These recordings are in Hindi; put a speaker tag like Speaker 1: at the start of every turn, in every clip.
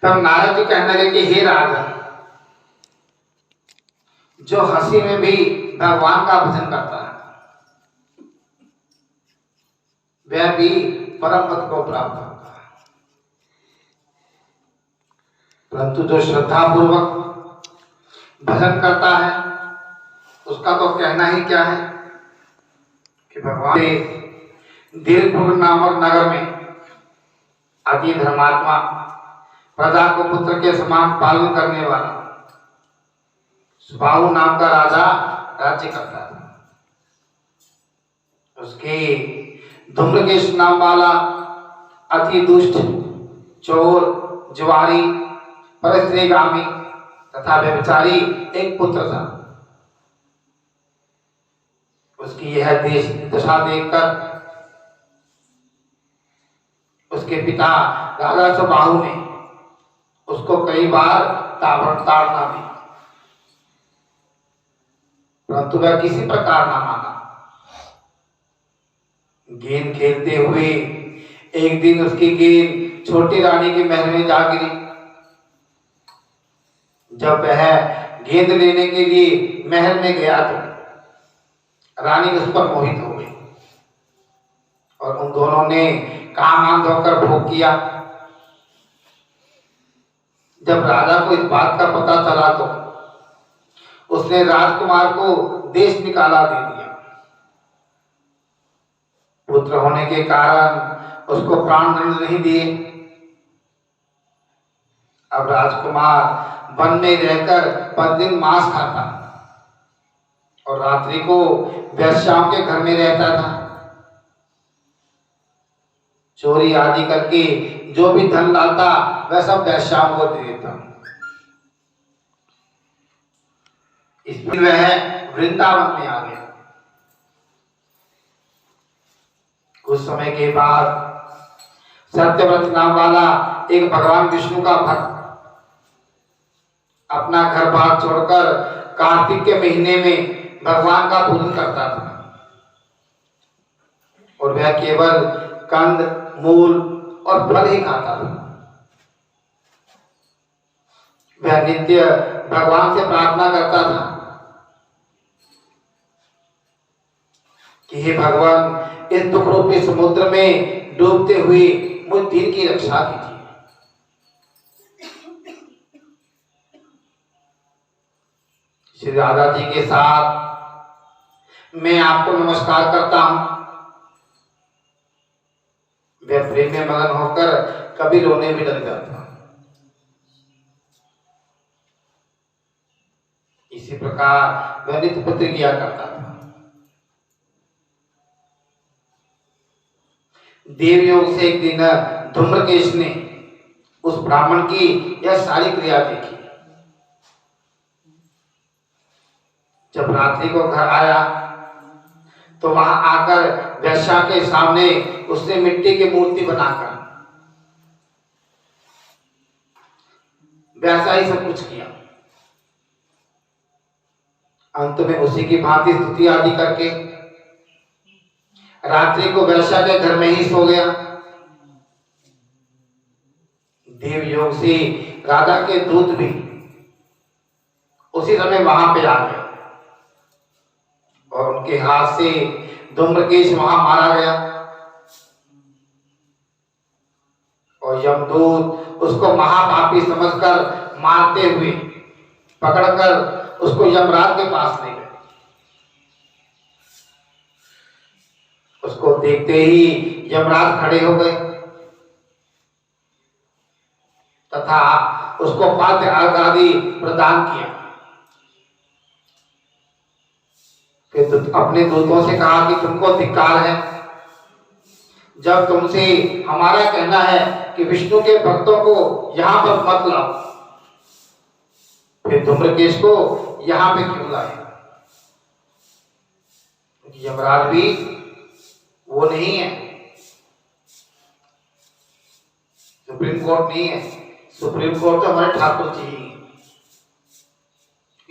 Speaker 1: तब नारद जी कहने लगे कि हे राजन, जो हंसी में भी भगवान का भजन करता है वह भी परम पद को प्राप्त होता है, परंतु जो श्रद्धा पूर्वक भजन करता है उसका तो कहना ही क्या है कि भगवान दीर्घपुर नामक नगर में अति धर्मात्मा, प्रजा को पुत्र के समान पालन करने वाला सुबाहु नाम का राजा राज्य करता था। उसके धूम्रकेश नाम वाला अति दुष्ट, चोर, जुआरी, परस्त्रीगामी तथा व्यभिचारी एक पुत्र था। उसकी यह दशा देखकर उसके पिता राजा सुबाहु ने उसको कई बार ताड़ना दी, परंतु वह किसी प्रकार ना माना। गेंद खेलते हुए एक दिन उसकी गेंद छोटी रानी के महल में जा गिरी। जब वह गेंद लेने के लिए महल में गया तो रानी उस पर मोहित हो गई और उन दोनों ने काम आंध होकर भोग किया। जब राजा को इस बात का पता चला तो उसने राजकुमार को देश निकाला दे दिया। पुत्र होने के कारण उसको प्राण दंड नहीं दिए। अब राजकुमार वन में रहकर 5 दिन मांस खाता और रात्रि को वेश्याओं के घर में रहता था। चोरी आदि करके जो भी धन लाता वह सब वेश्याओं को दे देता। इसलिए वह वृंदावन में आ गया। कुछ समय के बाद सत्यव्रत नाम वाला एक भगवान विष्णु का भक्त अपना घर बार छोड़कर कार्तिक के महीने में भगवान का पूजन करता था और वह केवल कंद, मूल और फल ही खाता था। वह नित्य भगवान से प्रार्थना करता था कि हे भगवान, इस दुख रूपी समुद्र में डूबते हुए मुझ दीन की रक्षा कीजिए। श्री राधा जी के साथ मैं आपको नमस्कार करता हूं। वह प्रेम में मगन होकर कभी रोने भी लग जाता। इसी प्रकार वह नित्य पुत्र किया करता था। देवयोग से एक दिन धूम्रकेश ने उस ब्राह्मण की यह सारी क्रिया देखी। जब रात्रि को घर आया तो वहां आकर वेश्या के सामने उसने मिट्टी की मूर्ति बनाकर वैसा ही सब कुछ किया। अंत में उसी की भांति स्तुति आदि करके रात्रि को वेश्या के घर में ही सो गया। देवयोग से राजा के दूत भी उसी समय वहां पे आ गए और उनके हाथ से धूम्रकेश वहां मारा गया और यमदूत उसको महापापी समझकर मारते हुए पकड़कर उसको यमराज के पास ले गए। उसको देखते ही यमराज खड़े हो गए तथा उसको पाद्य आदि प्रदान किया। फिर अपने दूतों से कहा कि तुमको धिक्कार है, जब तुमसे हमारा कहना है कि विष्णु के भक्तों को यहां पर मत लाओ, फिर धूम्रकेश को यहां पे क्यों लाए? क्योंकि यमराज भी वो नहीं है, सुप्रीम कोर्ट नहीं है। सुप्रीम कोर्ट तो हमारे ठाकुर जी ही है।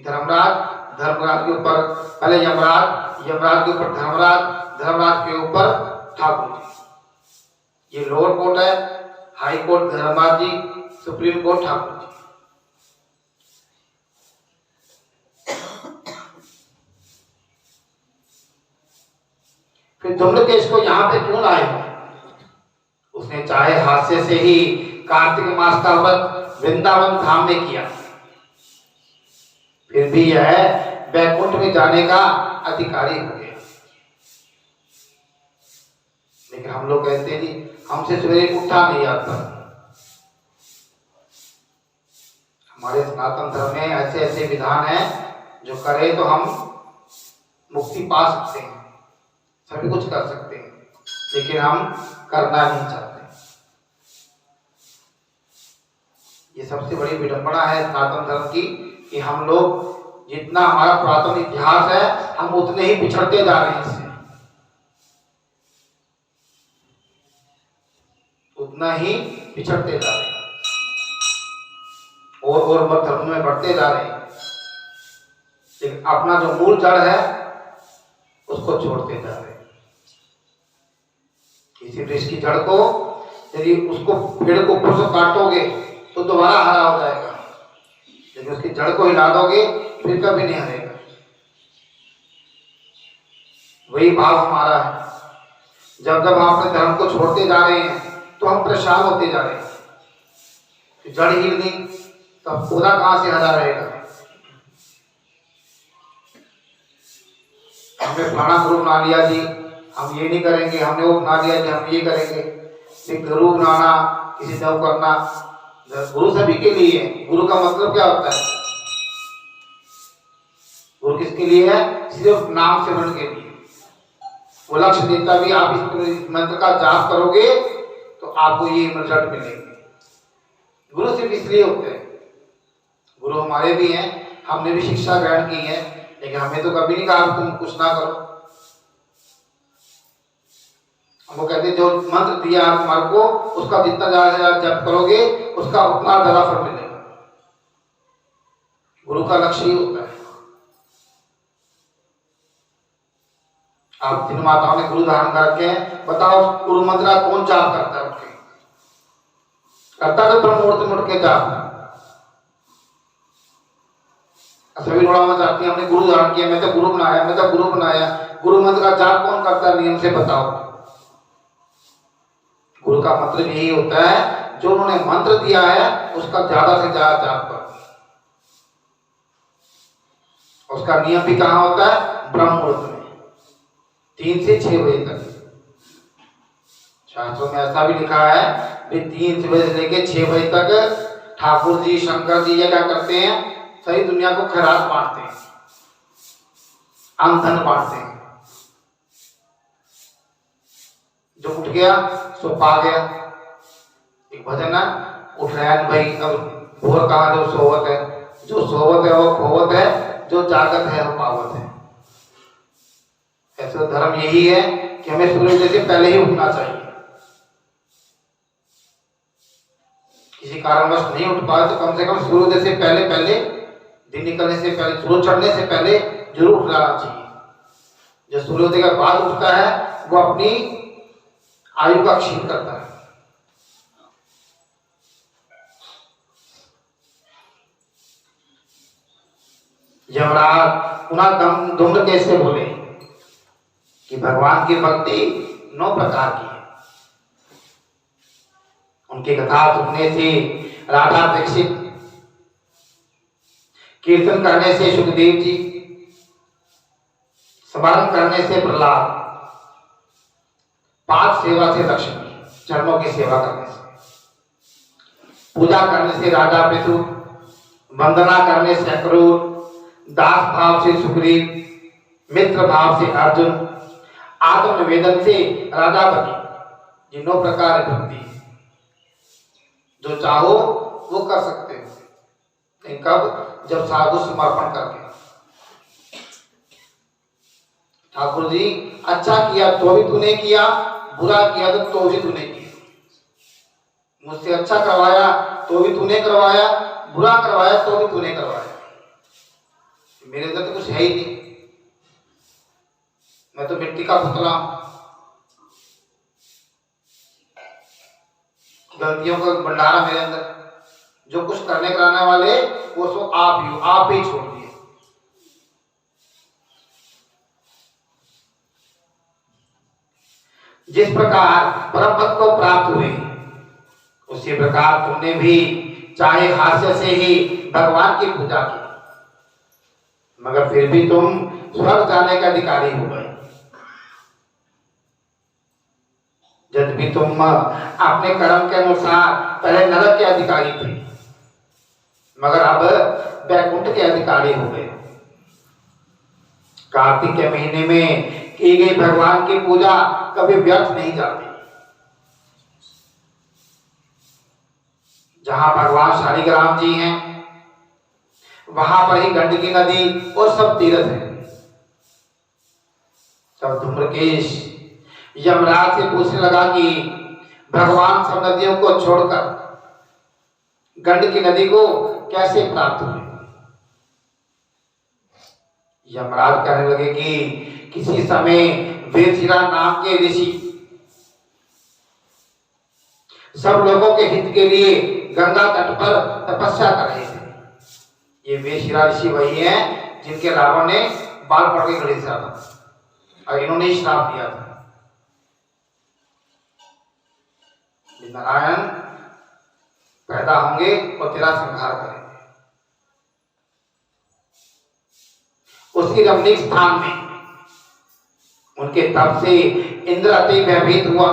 Speaker 1: धर्मराज के ऊपर पहले यमराज, यमराज के ऊपर धर्मराज, धर्मराज के ऊपर ठाकुर जी। ये लोअर कोर्ट है, हाई कोर्ट धर्मराज जी, सुप्रीम कोर्ट ठाकुर जी। फिर धूम्रकेश को यहाँ पे क्यों लाए? उसने चाहे हास्य से ही कार्तिक मास का व्रत वृंदावन धाम में किया, फिर भी यह वैकुंठ में जाने का अधिकारी हो गया। लेकिन हम लोग कहते हैं जी हमसे सवेरे उठा नहीं आता। हमारे सनातन धर्म में ऐसे ऐसे विधान हैं जो करें तो हम मुक्ति पा सकते हैं, सभी कुछ कर सकते हैं, लेकिन हम करना नहीं चाहते। ये सबसे बड़ी विडंबना है सनातन धर्म की कि हम लोग जितना हमारा पुरातन इतिहास है हम उतने ही पिछड़ते जा रहे हैं इससे, उतना ही पिछड़ते जा रहे हैं और मत धर्म में बढ़ते जा रहे हैं, लेकिन अपना जो मूल जड़ है उसको छोड़ते जा रहे हैं। किसी वृक्ष की जड़ को यदि उसको पेड़ को फिर से काटोगे तो दोबारा हरा हो जाएगा, लेकिन उसकी जड़ को हिला दोगे फिर कभी नहीं हरेगा। वही भाव हमारा है। जब जब हम अपने धर्म को छोड़ते जा रहे हैं तो हम परेशान होते जा रहे हैं। जड़ हिल गई तो पौधा कहां से हरा रहेगा? हमने फलाना गुरु बना लिया जी, हम ये नहीं करेंगे, हमने वो बना लिया जी, हम ये करेंगे। सिर्फ गुरु बनाना, किसी से करना, गुरु सभी के लिए है। गुरु का मतलब क्या होता है? गुरु किसके लिए है? सिर्फ नाम सिमरन के लिए। वो लक्ष्य देता भी आप इस मंत्र का जाप करोगे तो आपको ये रिजल्ट मिलेंगे। गुरु सिर्फ इसलिए होते हैं। गुरु हमारे भी हैं, हमने भी शिक्षा ग्रहण की है, लेकिन हमें तो कभी नहीं कहा तुम कुछ ना करो। वो कहते जो मंत्र दिया तुम्हारे को उसका जितना ज्यादा जप करोगे उसका उतना ज्यादा फल मिलेगा। गुरु का लक्ष्य ही होता है। आप तीन माताओं ने गुरु धारण करके बताओ गुरु मंत्र का कौन जाप करता है? उठके करता है तो मुड़ मुड़ के जाप। सभी लोग चाहती हैं हमने गुरु धारण किया, मैं तो गुरु बनाया, मैं तो गुरु बनाया। गुरु मंत्र का जाप कौन करता है? नियम से बताओ। गुरु का मतलब यही होता है जो उन्होंने मंत्र दिया है उसका ज्यादा से ज्यादा जाप करो। उसका नियम भी कहाँ होता है? ब्रह्म मुहूर्त में 3 से 6 बजे तक। शास्त्रों में ऐसा भी लिखा है कि 3 बजे से लेकर 6 बजे तक ठाकुर जी, शंकर जी ये क्या करते हैं? सारी दुनिया को खैरात बांटते हैं, अन्न धन बांटते हैं। जो उठ गया सो पा गया। एक भजन है, उठ रहा भाई अब भोर कहा जो सोवत है, जो सोवत है वो खोवत है, जो जागत है वो पावत है। ऐसा धर्म यही है कि हमें सूर्योदय से पहले ही उठना चाहिए। किसी कारणवश नहीं उठ पाए तो कम से कम सूर्योदय से पहले पहले, दिन निकलने से पहले, सूरज चढ़ने से पहले जरूर उठ जाना चाहिए। जो सूर्योदय के बाद उठता है वो अपनी आयु का क्षीण करता है। यमराज पुनः धूम्रकेश से बोले कि भगवान की भक्ति 9 प्रकार की है। उनकी कथा सुनने से राधा दीक्षित, कीर्तन करने से सुखदेव जी, स्मरण करने से प्रहलाद, पाद सेवा से लक्ष्मी, चरणों की सेवा करने से, पूजा करने से राजा पृथु, वंदना करने से अक्रूर, दास भाव से सुग्रीव, मित्र भाव से अर्जुन, आत्म निवेदन से राजा बनी। ये 9 प्रकार की भक्ति है। जो चाहो वो कर सकते हो, लेकिन कब? जब साधु समर्पण करके। ठाकुर जी अच्छा किया तो भी तूने किया, बुरा किया तो भी तूने किया। मुझसे अच्छा करवाया तो भी तूने करवाया, बुरा करवाया तो भी तूने करवाया। मेरे अंदर तो कुछ है ही नहीं, मैं तो मिट्टी का पुतला हूं। गलतियों का भंडारा मेरे अंदर। जो कुछ करने कराने वाले वो सो आप ही छोड़ दिए। जिस प्रकार परम पद को प्राप्त हुए उसी प्रकार तुमने भी चाहे हास्य से ही भगवान की पूजा की, मगर फिर भी तुम स्वर्ग जाने के अधिकारी हो गए। जब भी तुम अपने कर्म के अनुसार पहले नरक के अधिकारी थे, मगर अब वैकुंठ के अधिकारी हो गए। कार्तिक के महीने में की गई भगवान की पूजा कभी व्यर्थ नहीं जाती। जहां भगवान शालिग्राम जी हैं वहां पर ही गंडकी नदी और सब तीर्थ है। तब धूम्रकेश यमराज से पूछने लगा कि भगवान सब नदियों को छोड़कर गंडकी नदी को कैसे प्राप्त हुए। यमराज कहने लगे कि किसी समय वेदशिरा नाम के ऋषि सब लोगों के हित के लिए गंगा तट पर तपस्या कर रहे थे। ये वेदशिरा ऋषि वही हैं जिनके रावण ने बाल पड़ के खड़े था और इन्होंने श्राप दिया था, नारायण पैदा होंगे और तेरा संहार करेंगे। उसी रमणीक स्थान में उनके तप से इंद्र अति भयभीत हुआ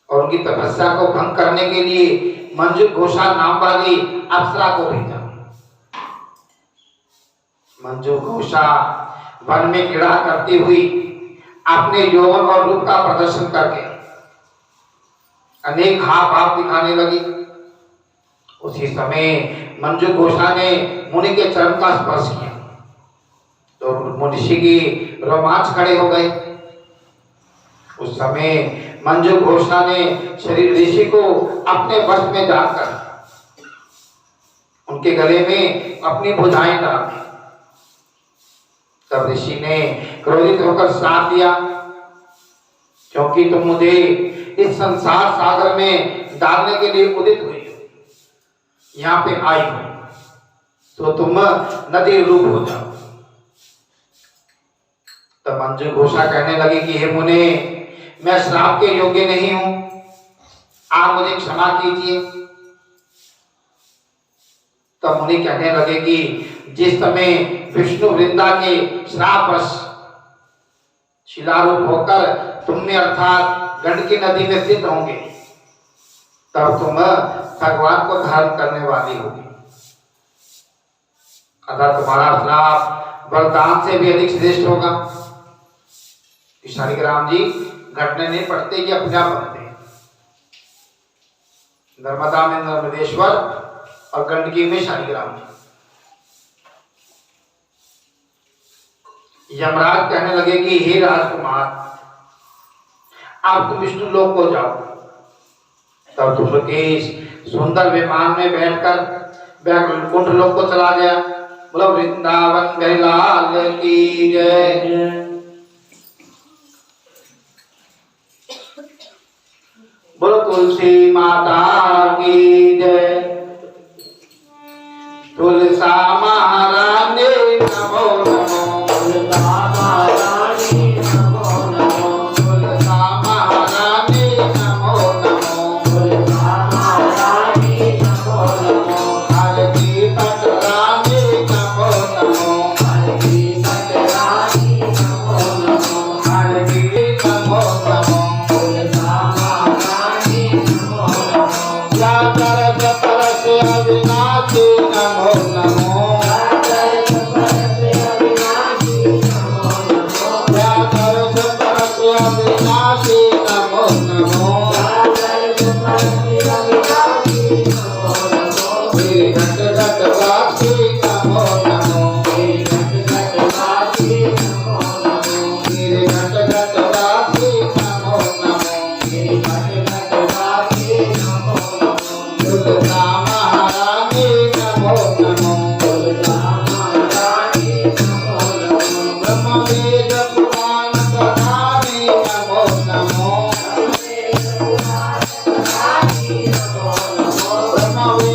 Speaker 1: और उनकी तपस्या को भंग करने के लिए मंजू घोषा नाम वाली अप्सरा को भेजा। मंजू घोषा वन में क्रीड़ा करती हुई अपने यौवन और रूप का प्रदर्शन करके अनेक हाव भाव दिखाने लगी। उसी समय मंजू घोषा ने मुनि के चरण का स्पर्श किया तो मुनिषि की रोमांच खड़े हो गए। उस समय मंजू घोषा ने शरीर ऋषि को अपने वश में जाकर उनके गले में अपनी भुजाएं डाल दी। तब ऋषि ने क्रोधित होकर श्राप दिया, क्योंकि तुम मुझे इस संसार सागर में डालने के लिए उदित हुई हो, यहाँ पे आई हो, तो तुम नदी रूप हो जाओ। तब मंजू घोषा कहने लगी कि हे मुने, मैं श्राप के योग्य नहीं हूं, आप मुझे क्षमा कीजिए। तब मुनि कहने लगे कि जिस समय विष्णु वृंदा के श्रापवश शिलारूप होकर तुमने अर्थात गंडकी नदी में स्थित होंगे, तब तुम भगवान को धारण करने वाली होगी। अतः तुम्हारा श्राप वरदान से भी अधिक श्रेष्ठ होगा। शालिग्राम जी घटने नहीं पड़ते कि अपने आप बनते हैं। नर्मदा में नर्मदेश्वर और गंडकी में शालिग्राम जी। यमराज कहने लगे कि हे राजकुमार, आप तुम विष्णु लोक को जाओ। तब धूम्रकेश सुंदर विमान में बैठकर वैकुंठ लोक को चला गया। बोलो वृंदावन बिहारी लाल की जय। बोलो तुलसी माता की जय। तुलसा महारानी नमो नमो। तुलसा महारानी नमो नमो। तुलसा महारानी नमो नमो। तुलसा महारानी नमो नमो। हर की पटरानी नमो नमो। हर की पटरानी नमो नमो। हर की नमो नमो। तुलसा महारानी नमो नमो। या तरस परस अविनाशी नमो नमो। Brahma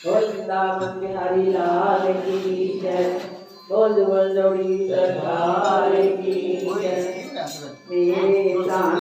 Speaker 2: वृंदावन बिहारी लाल की जय। बोल बोल दौड़ी सरकार की जय। मेरे प्राण